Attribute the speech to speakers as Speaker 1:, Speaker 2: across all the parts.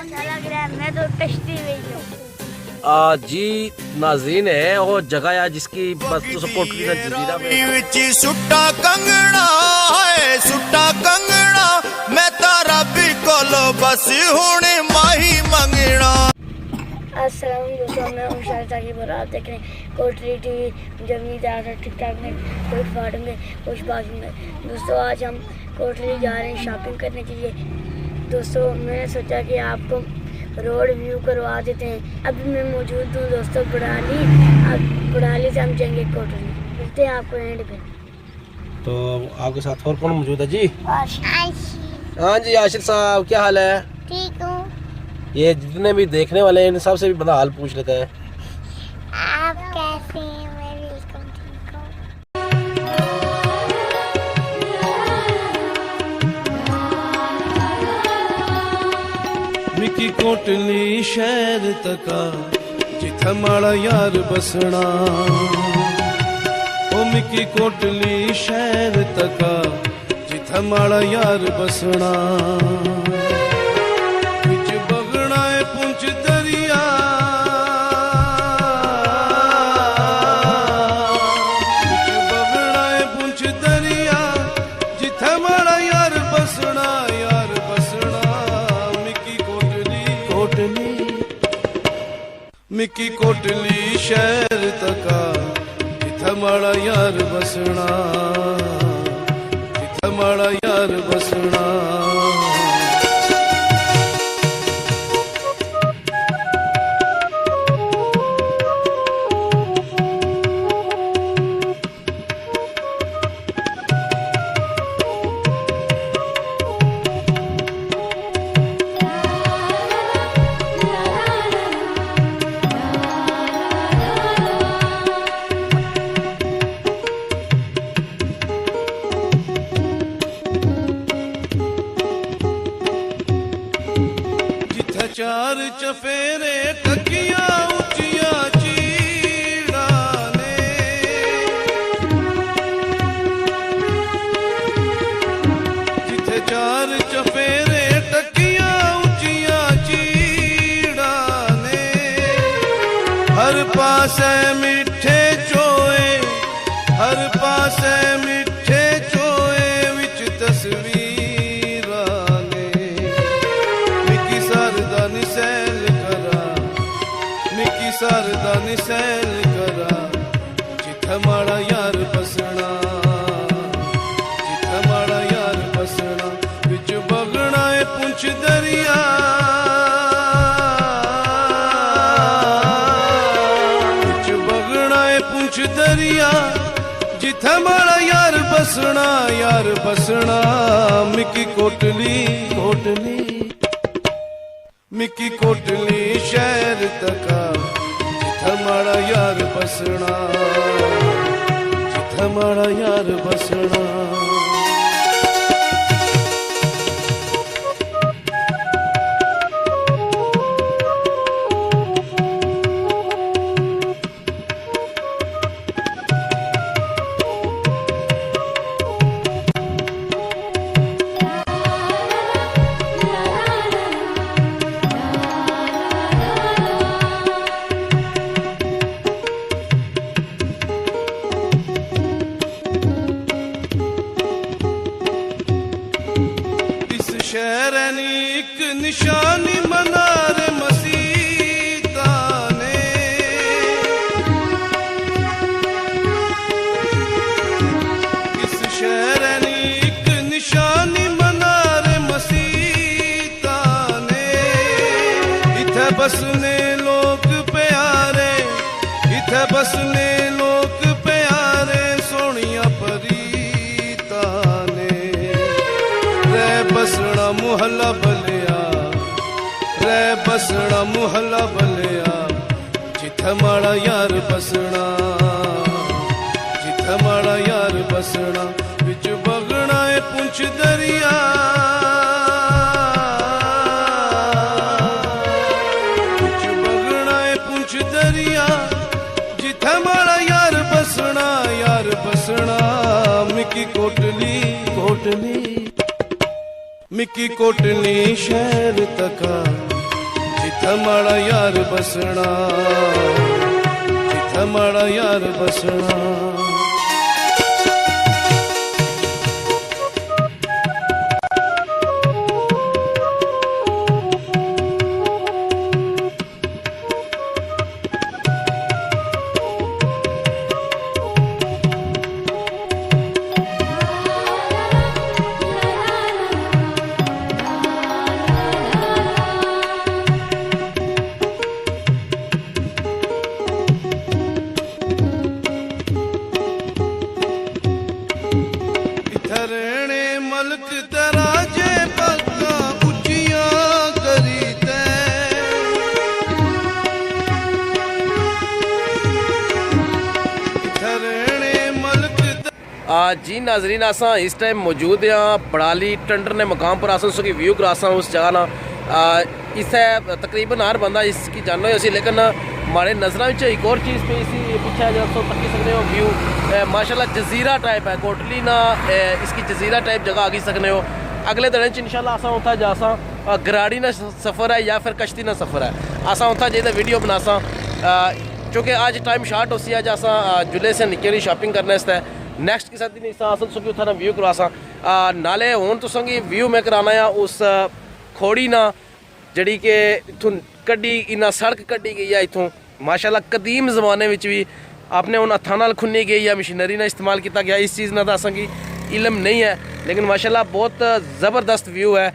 Speaker 1: अच्छा लग रहा है, मैं तो कश्ती में ही हूँ।
Speaker 2: जी नाज़रीन है वो जगह है जिसकी बस तो सपोर्ट की जजीरा में
Speaker 3: सुट्टा कंगना है सुट्टा कंगना मैं तारा भी कोलो बस हुणे माही मंगना।
Speaker 1: अस्सलाम दोस्तों, मैं हूँ शाहिद साकिब और आप देख रहे हैं कोटली टीवी। जमीन आकर ठीक ठाक में कुछ फाड़ में कुछ बाजू में। दोस्तों आज हम कोटली जा रहे हैं शॉपिंग करने के लिए। दोस्तों मैंने सोचा कि आपको रोड व्यू करवा देते हैं। अभी मैं मौजूद हूँ दोस्तों बुढ़ाली। अब बुढ़ाली से हम जाएंगे कोटली, मिलते हैं आपको एंड पे।
Speaker 2: तो आपके साथ और कौन मौजूद है जी?
Speaker 1: आशिर।
Speaker 2: हाँ जी आशिर साहब, क्या हाल है?
Speaker 1: ठीक हूँ।
Speaker 2: ये जितने भी देखने वाले हैं इन सबसे भी बड़ा हाल पूछ लेते हैं।
Speaker 1: आप कैसे हैं? मैं बिल्कुल ठीक हूँ।
Speaker 4: मिकी कोटली शहर तका जिथे माड़ा यार बसना। ओ मिकी कोटली शहर तका जिथे माड़ा यार बसना। बिच बगना है पुंछ दरिया बिच बगना है पुंछ दरिया जिथे माड़ा यार बसना यार बसना। मिकी कोटली शहर तका जिथे माड़ा यार बसना जिथे माड़ा यार बसना। चार चफेरे टकिया उचिया चीड़ा ने। जिथे चार चफेरे टकिया उचिया चीड़ा ने। हर पासे मिठे चोए हर पासे मिठे चोए विच तस्वीर सरदा निसैल करा जिथे माड़ा यार बसना जिथे माड़ा यार बसना। बिच बगना है पुंछ दरिया बिच बगना है पुंछ दरिया जिथे माड़ा यार बसना यार बसना। मिकी कोटली कोटली मिकी कोटली शहर तका जिथे माड़ा यार बसना जिथे माड़ा यार बसना। शहर एक निशानी मनार मसीता ने। इस शहर एक निशानी मनार मसीता ने। इथे बसने लोग प्यारे इथे बसने लोग प्यारे सोनिया परीता ने। बसना मुहल्ला बलिया रे बसना मुहल्ला बलिया जिथे माड़ा यार बसना जिथे माड़ा यार बसना। बिच बगना है पुंछ दरिया बिच बगना है पुंछ दरिया जिथे माड़ा यार बसना यार बसना। मिकी कोटली कोटली मिकी कोटली शहर तका जिथे माड़ा यार बसना, जिथे माड़ा यार बसना। रहने मलक तेरा जे पक्का उचिया करी ते, रहने मलक
Speaker 2: जी नाजरीन आसा इस टाइम मौजूद हैं बड़ाली टंडर ने मकाम पर आसा उसकी व्यू करासा उस जगह ना इसे तकरीबन हर बंदा इसकी जानो ही लेकिन हमारे नज़र में एक और चीज़ पे इसी पीछे जब तक सकते हो व्यू माशाल्लाह जजीरा टाइप है कोटली ना इसकी जजीरा टाइप जगह आगे सकने हो। अगले दिन इंशाल्लाह आसा होता जासा गराड़ी ना सफ़र है या फिर कश्ती ना सफ़र है आसा होता जे वीडियो बनासा चूँकि आज टाइम शार्ट होती है जैसा जुले से निकली शॉपिंग करने इसते नेक्स्ट की साथ नहीं असल सुखी उठा व्यू करवासा नाले हूँ तो संगी व्यू में कराना है उस खोड़ी ना जड़ी के इथों कड्डी इना सड़क कड्डी गई है इथों माशाल्लाह कदीम ज़माने में भी आपने उन हथा नाल खुन्नी गई या मशीनरी ना इस्तेमाल किया गया इस चीज़ ना तो असेंगी इलम नहीं है लेकिन माशाल्लाह बहुत ज़बरदस्त व्यू है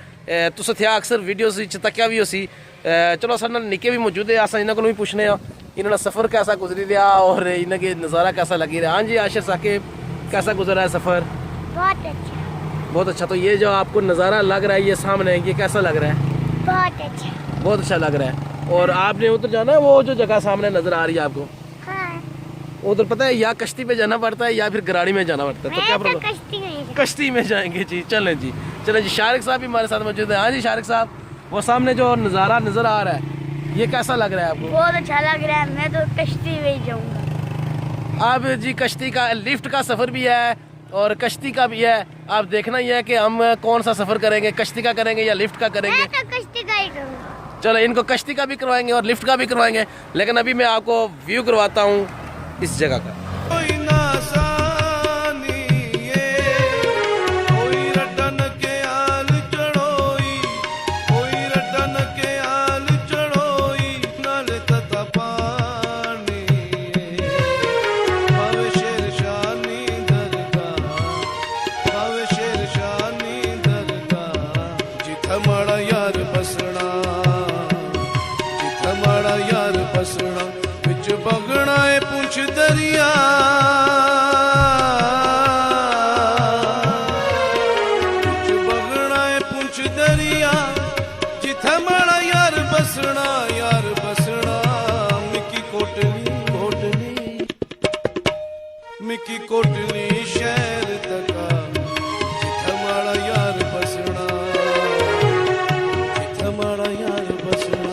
Speaker 2: तुस थे अक्सर वीडियोस तक्या भी उसी चलो सारे निके भी मौजूद है असा इन्होंने को भी पूछने इन्होंने सफ़र कैसा गुजरी रहा और इनके नज़ारा कैसा लगी रहा। हाँ जी आशिर साकिब कैसा गुजरा है सफ़र?
Speaker 1: बहुत अच्छा,
Speaker 2: बहुत अच्छा। तो ये जो आपको नज़ारा लग रहा है ये सामने ये कैसा लग रहा है?
Speaker 1: बहुत अच्छा,
Speaker 2: बहुत अच्छा लग रहा है। और आपने उधर जाना है वो जो जगह सामने नज़र आ रही है आपको
Speaker 1: हाँ।
Speaker 2: उधर पता है या कश्ती पे जाना पड़ता है या फिर गराड़ी में जाना पड़ता है तो क्या प्रॉब्लम? कश्ती में जाएंगे जी। चलें जी शारिक साहब भी हमारे साथ मौजूद है। हाँ जी शारिक साहब वो सामने जो नज़ारा नज़र आ रहा है ये कैसा लग रहा है आपको?
Speaker 1: बहुत अच्छा लग रहा है, मैं तो कश्ती में ही जाऊंगा।
Speaker 2: अब जी कश्ती का लिफ्ट का सफ़र भी है और कश्ती का भी है। आप देखना ही है कि हम कौन सा सफ़र करेंगे, कश्ती का करेंगे या लिफ्ट का करेंगे।
Speaker 1: मैं तो कश्ती का ही करूंगा।
Speaker 2: चलो इनको कश्ती का भी करवाएंगे और लिफ्ट का भी करवाएंगे लेकिन अभी मैं आपको व्यू करवाता हूँ इस जगह का।
Speaker 4: कोई ना सानी ये, कोई रटन के आल चढ़ोई, कोई रटन के आल चढ़ोई, नल तता पानी ये, भावे शेर शानी दरगाह, भावे शेर शानी दरगाह, जिथा माड़ा यार बसना, जिथा माड़ा यार बसना, विच बगना है पुंछ दरिया, विच बगना है पुंछ दरिया, जिथे माड़ा यार बसना, मिकी कोटली कोटली, मिकी कोटली शहर तका, जिथे माड़ा यार बसना, जिथे माड़ा यार बसना।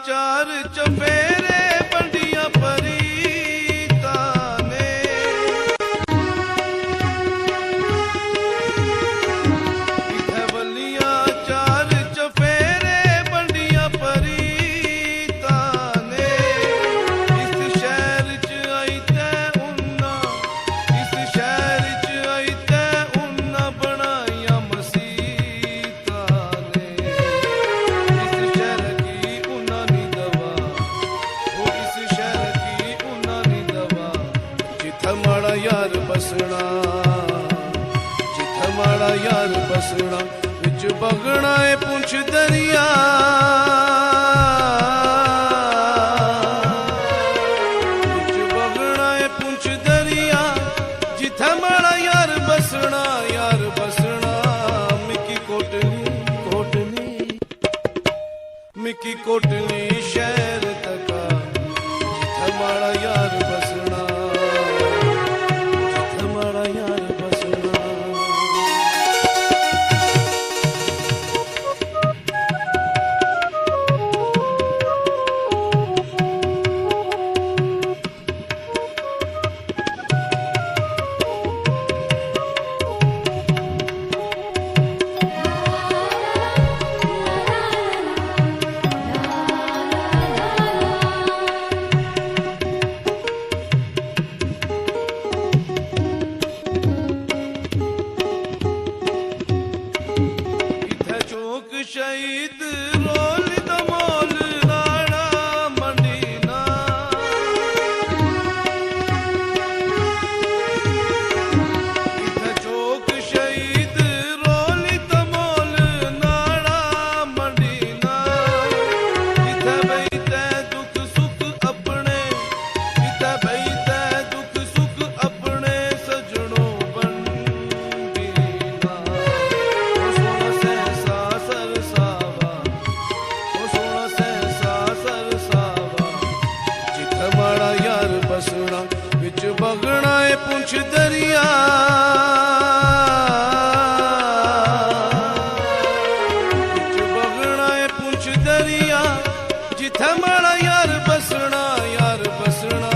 Speaker 4: चार चफेरे बंडिया परीता ने, इथे बलिया चार चफेरे बंडिया परीता ने, इस शहर च आई तै उन्ना, इस शहर च आई तै उन्ना बनाइया मसीता ने, इस शहर की उन्ना नी दवा, वो इस शहर की उन्ना नी दवा, जिथे माड़ा यार बसना, जिथे माड़ा यार बसना, विच बगना है पुंछ दरिया, विच बगना है पुंछ दरिया, जिथे माड़ा यार बसना, मिकी कोटली कोटली शहर तका जिथे माड़ा यार बसना, जिथे माड़ा यार बसना। इथे चौक शहीद रोल दमोल नाड़ा मंडीना, इथे चौक शहीद रोल दमोल नाड़ा मंडीना। इथे बैठे दुख सुख अपने, इथे बैठे दुख सुख अपने सजनों बंदीना। ओ सोना सहसा सरसावा, ओ सोना सहसा सरसावा, जिथे माड़ा यार बसना, बिच बगना है पुंछ दरिया, बिच बगना है पुंछ दरिया, जिथे माड़ा यार बसना, यार बसना।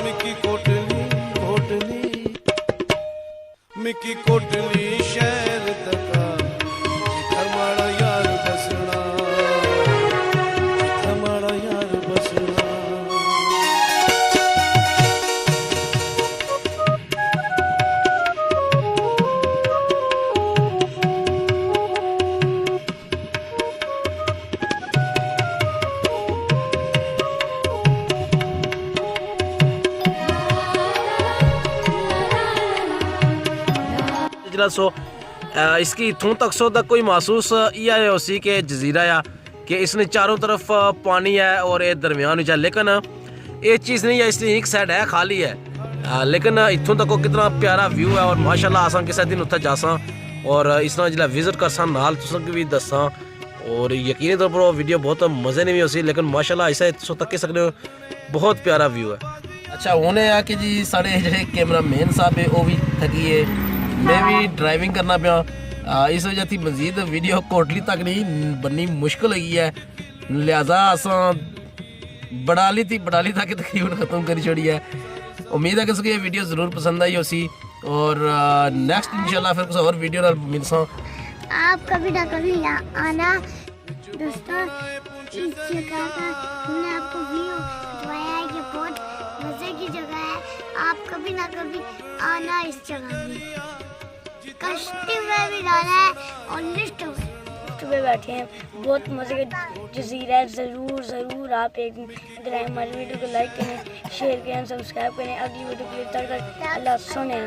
Speaker 4: मिकी कोटली कोटली, मिकी कोटली शहर तका जिथे माड़ा यार बसना, जिथे माड़ा यार बसना।
Speaker 2: जिला सो इसकी इथों तक सो तक कोई महसूस इया है उसी के जजीरा या कि इसने चारों तरफ पानी है और ये दरमियान में, लेकिन ये चीज़ नहीं है, इसलिए एक साइड है खाली है, लेकिन इथों तक कितना प्यारा व्यू है। और माशाल्लाह असा किसी दिन उत्थे जासा और इस तरह जिला विजिट करसा नाल तुसें भी दसा, और यकीनी तौर पर वो वीडियो बहुत मज़े नहीं भी उसी, लेकिन माशाल्लाह ऐसा सो तक सकते हो, बहुत प्यारा व्यू है। अच्छा हूँ है कि जी साढ़े जो कैमरा मैन साहब है वो भी थकी है, मैं भी ड्राइविंग करना पाया, इस वजह थी मजीद वीडियो कोटली तक नहीं बननी मुश्किल हो गई है, लिहाजा असा बड़ाली तक तकरीबन ख़त्म करी छोड़ी है। उम्मीद है कि उसकी ये वीडियो ज़रूर पसंद आई उसी, और नेक्स्ट इंशाल्लाह फिर कुछ और वीडियो नाल मिलसा।
Speaker 1: आप कभी ना कभी यहाँ आना दोस्तों, इस जगह का हमने आपको व्यू दिखाया है, ये बहुत मज़े की जगह है, आप कभी ना कभी आना इस जगह में। कश्ती में भी जाना है और लिफ्ट में बैठे हैं, बहुत मज़े का जजीरा है। ज़रूर आप एक इधर आए, हमारी वीडियो को लाइक करें, शेयर करें, सब्सक्राइब करें। अगली वीडियो के लिए तक अल्लाह सुने।